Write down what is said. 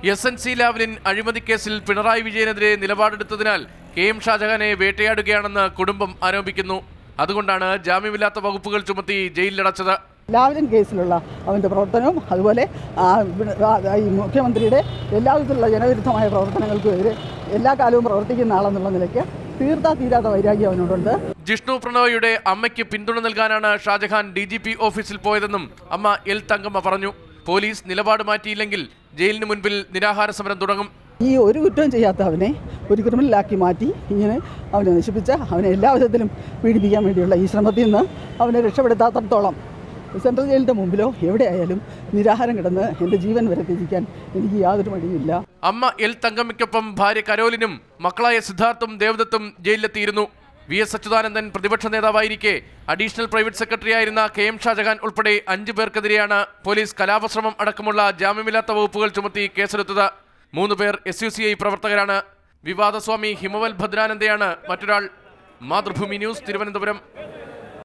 SNC Lavalin അഴിമതി കേസിൽ Pinarayi വിജയനെതിരെ നിലപാടെടുത്തതിനാൽ KM ഷാജഹാനെ വേട്ടയാടുകയാണെന്ന് കുടുംബം ആരോപിക്കുന്നു. അതുകൊണ്ടാണ് ജാമ്യമില്ലാത്ത വകുപ്പുകൾ ചുമത്തി ജയിലിലടച്ചത്. ലാവ്ലിൻ കേസിലുള്ള അവൻ്റെ പ്രവർത്തനവും അതുപോലെ ഈ മുഖ്യമന്ത്രിയുടെ എല്ലാവിധത്തിലുള്ള ജനവിരുദ്ധമായ പ്രവർത്തനങ്ങൾക്കുമെതിരെ എല്ലാ കാലവും പ്രവർത്തിക്കുന്ന ആളെന്നുള്ള നിലയ്ക്ക് തീരാത്ത വൈരാഗ്യം അവനോടുണ്ട്. ജിഷ്ണു പ്രണോയിയുടെ അമ്മയ്ക്ക് പിന്തുണ നൽകാനാണ് ഷാജഹാൻ DGP ഓഫീസിൽ പോയതെന്നും അമ്മ L തങ്കമ്മ പറഞ്ഞു. പോലീസ് നിലപാട് മാറ്റിയില്ലെങ്കിൽ ജയിലിന് മുൻപിൽ നിരാഹാര സമരം തുടങ്ങും. ഈ ഒരു കുറ്റവും ചെയ്യാത്ത അവനെ ഒരു ക്രിമിനലാക്കി മാറ്റി ഇങ്ങനെ അവനെ നശിപ്പിച്ച അവനെ എല്ലാ വിധത്തിലും പീഡിപ്പിക്കാൻ വേണ്ടിയുള്ള ഈ ശ്രമത്തിൽ നിന്ന് അവനെ രക്ഷപ്പെടുത്താത്തടത്തോളം സെൻട്രൽ ജയിലിൻ്റെ മുമ്പിലോ എവിടെയായാലും നിരാഹാരം കിടന്ന് എൻ്റെ ജീവൻ വരെ ത്യജിക്കാൻ എനിക്ക് യാതൊരു മടിയുമില്ല. അമ്മ L തങ്കമ്മയ്ക്കൊപ്പം ഭാര്യ കരോലിനും മക്കളായ സിദ്ധാർത്ഥും ദേവദത്തും ജയിലിലെത്തിയിരുന്നു. VS അച്യുതാനന്ദൻ പ്രതിപക്ഷ നേതാവായിരിക്കെ അഡീഷണൽ പ്രൈവറ്റ് സെക്രട്ടറി ആയിരുന്ന KM ഷാജഹാൻ ഉൾപ്പെടെ 5 പേർക്കെതിരെയാണ് പോലീസ് കലാപശ്രമം അടക്കമുള്ള ജാമ്യമില്ലാത്ത വകുപ്പുകൾ ചുമത്തി കേസെടുത്തത്. 3 പേർ SUCI പ്രവർത്തകരാണ്. വിവാദസ്വാമി ഹിമവൽ ഭദ്രാനന്ദയാണ് മറ്റൊരാൾ. മാതൃഭൂമി ന്യൂസ്, തിരുവനന്തപുരം.